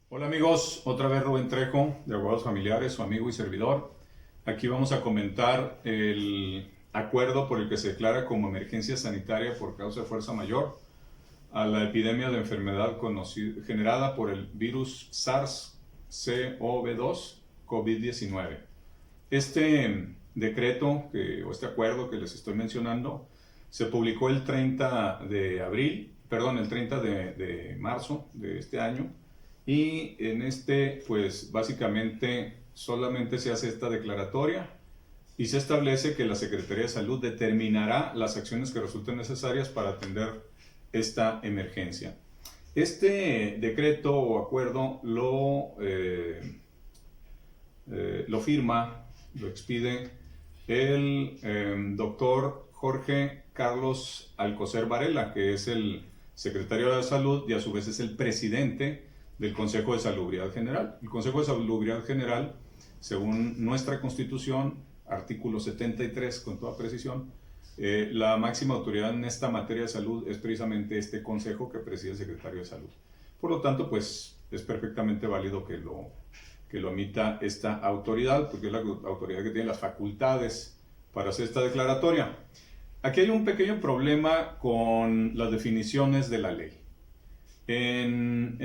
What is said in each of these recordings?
Hola amigos, otra vez Rubén Trejo de Abogados Familiares, su amigo y servidor. Aquí vamos a comentar el acuerdo por el que se declara como emergencia sanitaria por causa de fuerza mayor a la epidemia de enfermedad generada por el virus SARS-CoV-2 COVID-19. Este decreto o este acuerdo que les estoy mencionando se publicó el 30 de abril, perdón, el 30 de marzo de este año, y en este pues básicamente solamente se hace esta declaratoria y se establece que la Secretaría de Salud determinará las acciones que resulten necesarias para atender esta emergencia. Este decreto o acuerdo lo firma, lo expide el doctor Jorge Carlos Alcocer Varela, que es el secretario de Salud y a su vez es el presidente del Consejo de Salubridad General. El Consejo de Salubridad General, según nuestra Constitución, artículo 73 con toda precisión, la máxima autoridad en esta materia de salud es precisamente este consejo que preside el secretario de Salud. Por lo tanto, pues es perfectamente válido que lo emita esta autoridad, porque es la autoridad que tiene las facultades para hacer esta declaratoria. Aquí hay un pequeño problema con las definiciones de la ley. En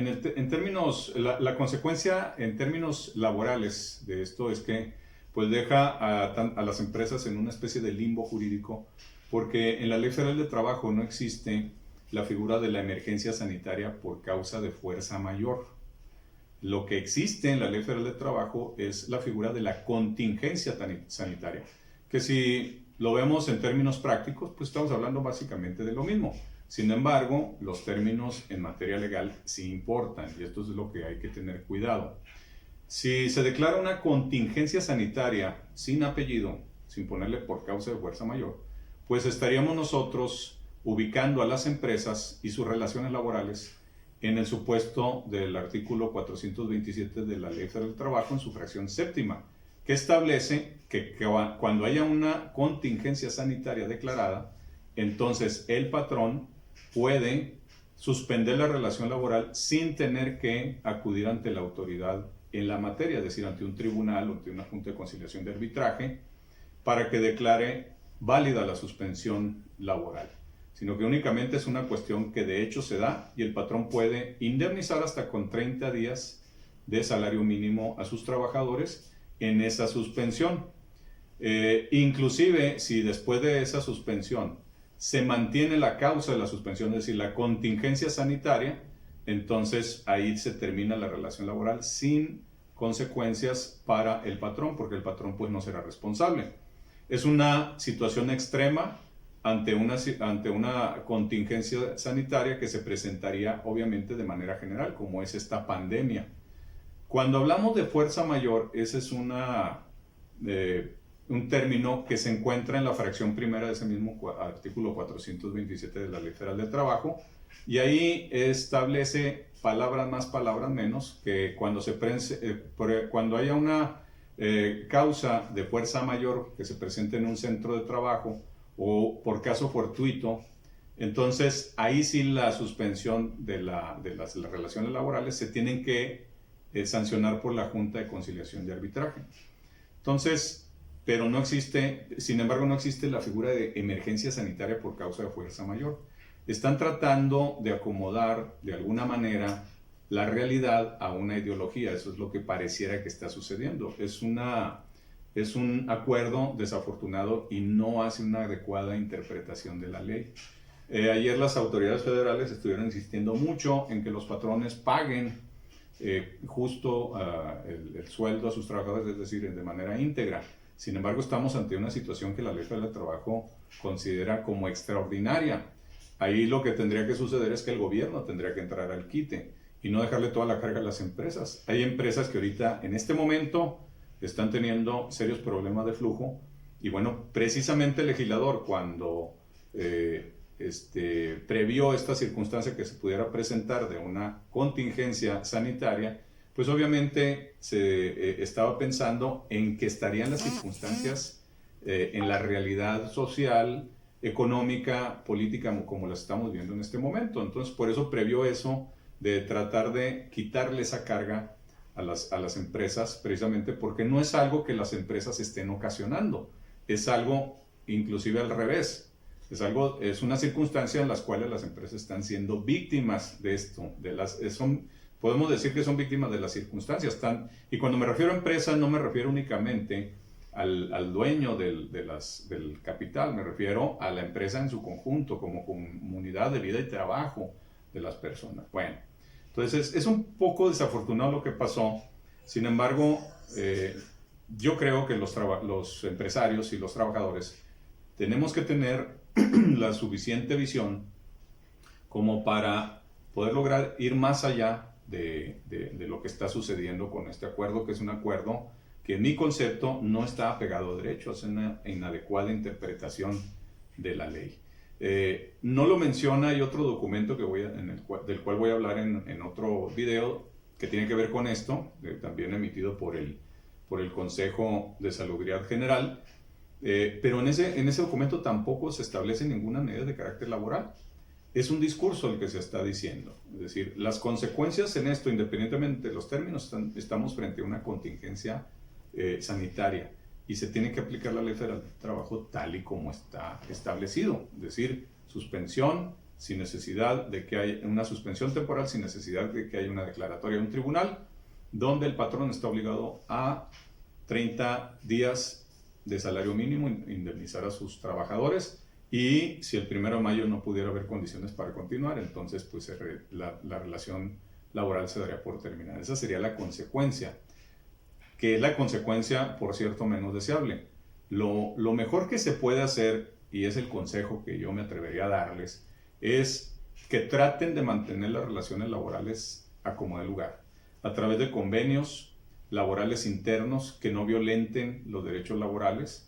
términos, la consecuencia en términos laborales de esto es que pues deja a las empresas en una especie de limbo jurídico, porque en la Ley Federal de Trabajo no existe la figura de la emergencia sanitaria por causa de fuerza mayor. Lo que existe en la Ley Federal de Trabajo es la figura de la contingencia sanitaria, que si lo vemos en términos prácticos, pues estamos hablando básicamente de lo mismo. Sin embargo, los términos en materia legal sí importan, y esto es lo que hay que tener cuidado. Si se declara una contingencia sanitaria sin apellido, sin ponerle por causa de fuerza mayor, pues estaríamos nosotros ubicando a las empresas y sus relaciones laborales en el supuesto del artículo 427 de la Ley Federal del Trabajo en su fracción séptima, que establece que cuando haya una contingencia sanitaria declarada, entonces el patrón puede suspender la relación laboral sin tener que acudir ante la autoridad en la materia, es decir, ante un tribunal o ante una junta de conciliación de arbitraje, para que declare válida la suspensión laboral, sino que únicamente es una cuestión que de hecho se da y el patrón puede indemnizar hasta con 30 días de salario mínimo a sus trabajadores en esa suspensión. Inclusive si después de esa suspensión se mantiene la causa de la suspensión, es decir, la contingencia sanitaria, entonces ahí se termina la relación laboral sin consecuencias para el patrón, porque el patrón pues no será responsable. Es una situación extrema ante una contingencia sanitaria que se presentaría obviamente de manera general, como es esta pandemia. Cuando hablamos de fuerza mayor, ese es un término que se encuentra en la fracción primera de ese mismo artículo 427 de la Ley Federal del Trabajo, y ahí establece palabras más, palabras menos, que cuando haya una causa de fuerza mayor que se presente en un centro de trabajo o por caso fortuito, entonces ahí sí la suspensión de las relaciones laborales se tienen que sancionar por la Junta de Conciliación de Arbitraje. Entonces, pero no existe, sin embargo, no existe la figura de emergencia sanitaria por causa de fuerza mayor. Están tratando de acomodar de alguna manera la realidad a una ideología. Eso es lo que pareciera que está sucediendo. Es un acuerdo desafortunado y no hace una adecuada interpretación de la ley. Ayer las autoridades federales estuvieron insistiendo mucho en que los patrones paguen justo el sueldo a sus trabajadores, es decir, de manera íntegra. Sin embargo, estamos ante una situación que la Ley Federal del Trabajo considera como extraordinaria. Ahí lo que tendría que suceder es que el gobierno tendría que entrar al quite y no dejarle toda la carga a las empresas. Hay empresas que ahorita, en este momento, están teniendo serios problemas de flujo y bueno, precisamente el legislador cuando previó esta circunstancia que se pudiera presentar de una contingencia sanitaria, pues obviamente se estaba pensando en que estarían las circunstancias en la realidad social, económica, política, como la estamos viendo en este momento. Entonces, por eso previó eso de tratar de quitarle esa carga a las empresas, precisamente porque no es algo que las empresas estén ocasionando, es algo inclusive al revés, es una circunstancia en las cuales las empresas están siendo víctimas de esto, podemos decir que son víctimas de las circunstancias, y cuando me refiero a empresas no me refiero únicamente al dueño del capital, me refiero a la empresa en su conjunto, como comunidad de vida y trabajo de las personas. Bueno, entonces es un poco desafortunado lo que pasó, sin embargo, yo creo que los empresarios y los trabajadores tenemos que tener la suficiente visión como para poder lograr ir más allá de lo que está sucediendo con este acuerdo, que es un acuerdo que en mi concepto no está apegado a derecho, es una inadecuada interpretación de la ley. No lo menciona, hay otro documento del cual voy a hablar en otro video que tiene que ver con esto, también emitido por el Consejo de Salubridad General, pero en ese documento tampoco se establece ninguna medida de carácter laboral. Es un discurso el que se está diciendo, es decir, las consecuencias en esto, independientemente de los términos, estamos frente a una contingencia sanitaria y se tiene que aplicar la Ley Federal del Trabajo tal y como está establecido, es decir, suspensión sin necesidad de que haya una suspensión temporal, sin necesidad de que haya una declaratoria de un tribunal, donde el patrón está obligado a 30 días de salario mínimo indemnizar a sus trabajadores, y si el 1 de mayo no pudiera haber condiciones para continuar, entonces pues la relación laboral se daría por terminada. Esa sería la consecuencia, que es la consecuencia, por cierto, menos deseable. Lo mejor que se puede hacer, y es el consejo que yo me atrevería a darles, es que traten de mantener las relaciones laborales a como dé lugar, a través de convenios laborales internos que no violenten los derechos laborales.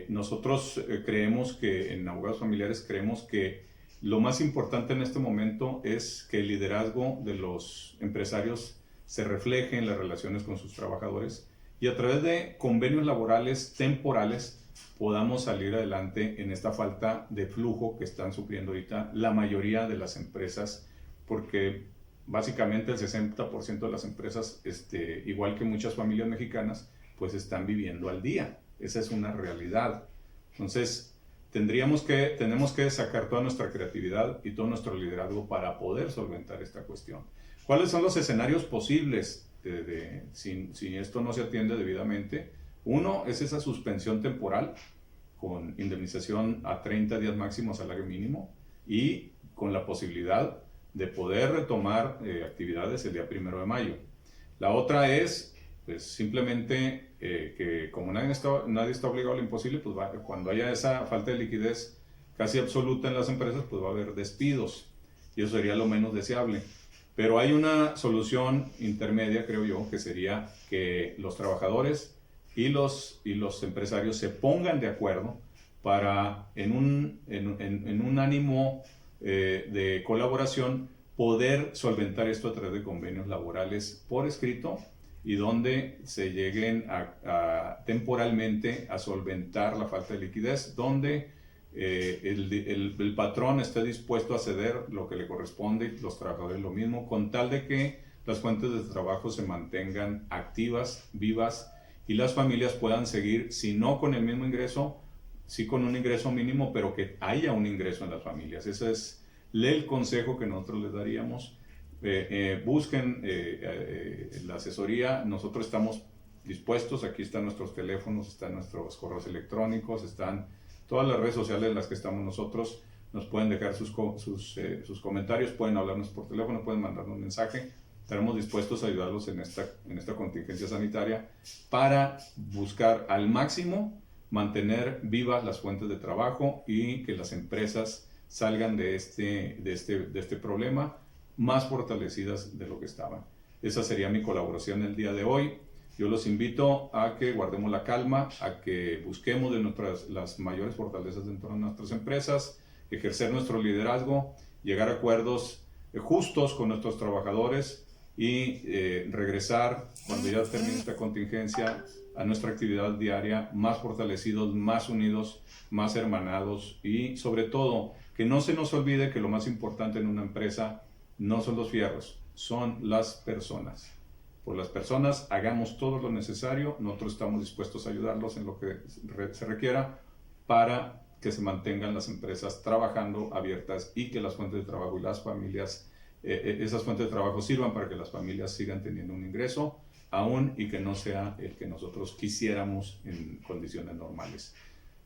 Nosotros creemos que en Abogados Familiares creemos que lo más importante en este momento es que el liderazgo de los empresarios se refleje en las relaciones con sus trabajadores y a través de convenios laborales temporales podamos salir adelante en esta falta de flujo que están sufriendo ahorita la mayoría de las empresas, porque básicamente el 60% de las empresas, igual que muchas familias mexicanas, pues están viviendo al día. Esa es una realidad. Entonces, tenemos que sacar toda nuestra creatividad y todo nuestro liderazgo para poder solventar esta cuestión. ¿Cuáles son los escenarios posibles si esto no se atiende debidamente? Uno es esa suspensión temporal con indemnización a 30 días máximo salario mínimo y con la posibilidad de poder retomar actividades el día 1 de mayo. La otra es pues, simplemente que como nadie está obligado a lo imposible, pues cuando haya esa falta de liquidez casi absoluta en las empresas, pues va a haber despidos y eso sería lo menos deseable. Pero hay una solución intermedia, creo yo, que sería que los trabajadores y los empresarios se pongan de acuerdo para, en un ánimo de colaboración, poder solventar esto a través de convenios laborales por escrito y donde se lleguen temporalmente a solventar la falta de liquidez, donde el patrón esté dispuesto a ceder lo que le corresponde y los trabajadores lo mismo, con tal de que las fuentes de trabajo se mantengan activas, vivas, y las familias puedan seguir, si no con el mismo ingreso, sí con un ingreso mínimo, pero que haya un ingreso en las familias. Ese es el consejo que nosotros les daríamos. Busquen la asesoría, nosotros estamos dispuestos, aquí están nuestros teléfonos, están nuestros correos electrónicos, están todas las redes sociales en las que estamos nosotros, nos pueden dejar sus comentarios, pueden hablarnos por teléfono, pueden mandarnos un mensaje. Estaremos dispuestos a ayudarlos en esta contingencia sanitaria para buscar al máximo mantener vivas las fuentes de trabajo y que las empresas salgan de este problema más fortalecidas de lo que estaban. Esa sería mi colaboración el día de hoy. Yo los invito a que guardemos la calma, a que busquemos las mayores fortalezas dentro de nuestras empresas, ejercer nuestro liderazgo, llegar a acuerdos justos con nuestros trabajadores y regresar, cuando ya termine esta contingencia, a nuestra actividad diaria más fortalecidos, más unidos, más hermanados y sobre todo que no se nos olvide que lo más importante en una empresa no son los fierros, son las personas. Por las personas hagamos todo lo necesario, nosotros estamos dispuestos a ayudarlos en lo que se requiera para que se mantengan las empresas trabajando abiertas y que las fuentes de trabajo y las familias, esas fuentes de trabajo sirvan para que las familias sigan teniendo un ingreso, aún y que no sea el que nosotros quisiéramos en condiciones normales.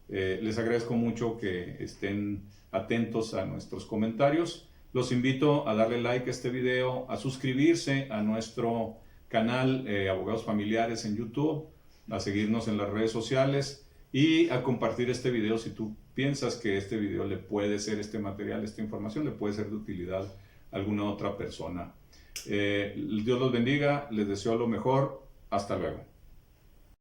Les agradezco mucho que estén atentos a nuestros comentarios. Los invito a darle like a este video, a suscribirse a nuestro canal Abogados Familiares en YouTube, a seguirnos en las redes sociales y a compartir este video si tú piensas que este video le puede ser, este material, esta información le puede ser de utilidad a alguna otra persona. Dios los bendiga, les deseo lo mejor, hasta luego.